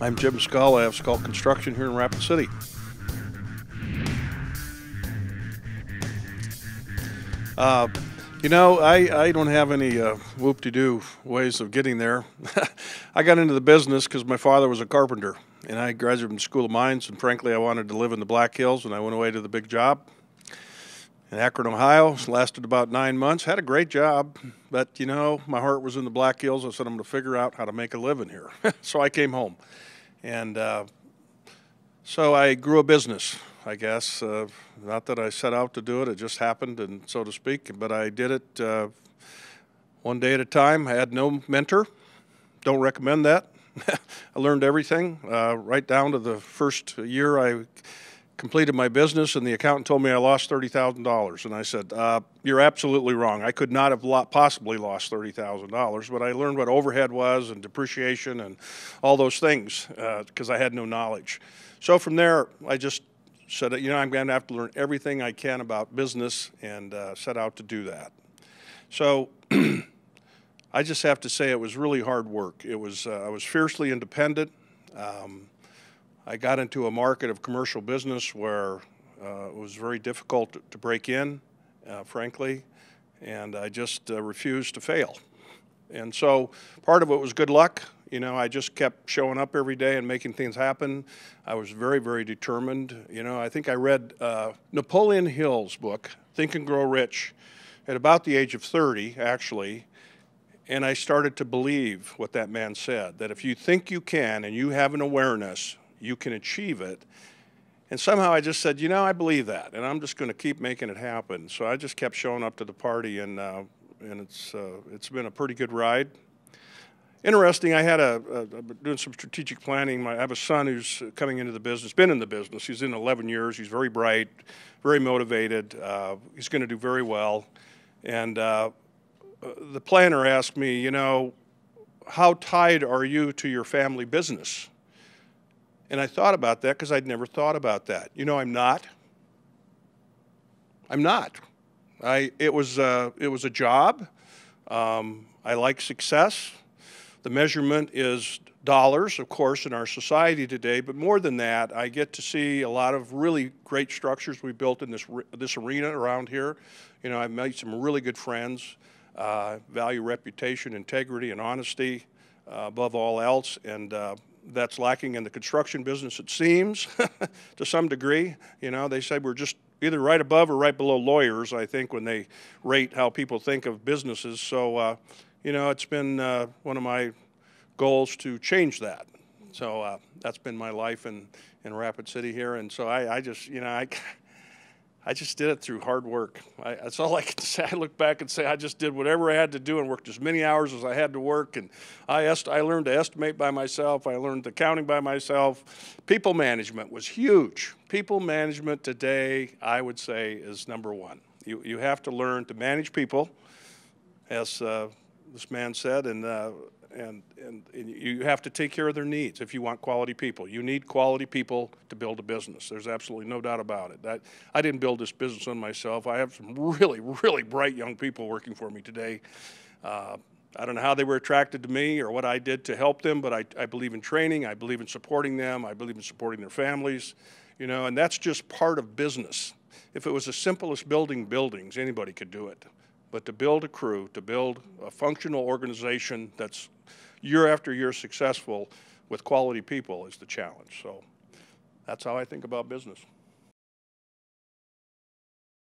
I'm Jim Scull. I have Scull Construction here in Rapid City. I don't have any whoop-de-doo ways of getting there. I got into the business because my father was a carpenter, and I graduated from the School of Mines, and frankly, I wanted to live in the Black Hills, and I went away to the big job in Akron, Ohio. Lasted about 9 months. Had a great job, but, my heart was in the Black Hills. I said, I'm going to figure out how to make a living here. So I came home, and so I grew a business, I guess. Not that I set out to do it, it just happened, and so to speak. But I did it one day at a time. I had no mentor. Don't recommend that. I learned everything, right down to the first year I completed my business, and the accountant told me I lost $30,000. And I said, you're absolutely wrong. I could not have possibly lost $30,000, but I learned what overhead was and depreciation and all those things because I had no knowledge. So from there, I just said, I'm going to have to learn everything I can about business, and set out to do that. So I just have to say it was really hard work. I was fiercely independent. I got into a market of commercial business where it was very difficult to break in, frankly, and I just refused to fail. And so part of it was good luck. I just kept showing up every day and making things happen. I was very, very determined. I think I read Napoleon Hill's book, Think and Grow Rich, at about the age of 30, actually, and I started to believe what that man said, that if you think you can and you have an awareness, you can achieve it. And somehow I just said, I believe that, and I'm just going to keep making it happen. So I just kept showing up to the party, and it's been a pretty good ride. Interesting, I had doing some strategic planning. I have a son who's coming into the business, been in the business. He's in 11 years. He's very bright, very motivated. He's going to do very well. And the planner asked me, how tied are you to your family business? And I thought about that because I'd never thought about that. I'm not. I'm not. It was a job. I like success. The measurement is dollars, of course, in our society today, but more than that, I get to see a lot of really great structures we built in this arena around here. I've made some really good friends, value reputation, integrity, and honesty above all else, and that's lacking in the construction business, it seems, to some degree. They say we're just either right above or right below lawyers, I think, when they rate how people think of businesses. So, it's been one of my goals to change that. So that's been my life in Rapid City here. And so I just did it through hard work. That's all I can say. I look back and say I just did whatever I had to do and worked as many hours as I had to work. And I learned to estimate by myself. I learned accounting by myself. People management was huge. People management today, I would say, is number one. You have to learn to manage people, as this man said, and you have to take care of their needs if you want quality people. You need quality people to build a business. There's absolutely no doubt about it. I didn't build this business on myself. I have some really, really bright young people working for me today. I don't know how they were attracted to me or what I did to help them, but I believe in training. I believe in supporting them. I believe in supporting their families, and that's just part of business. If it was as simple as building buildings, anybody could do it. But to build a crew, to build a functional organization that's year after year successful with quality people is the challenge. So that's how I think about business.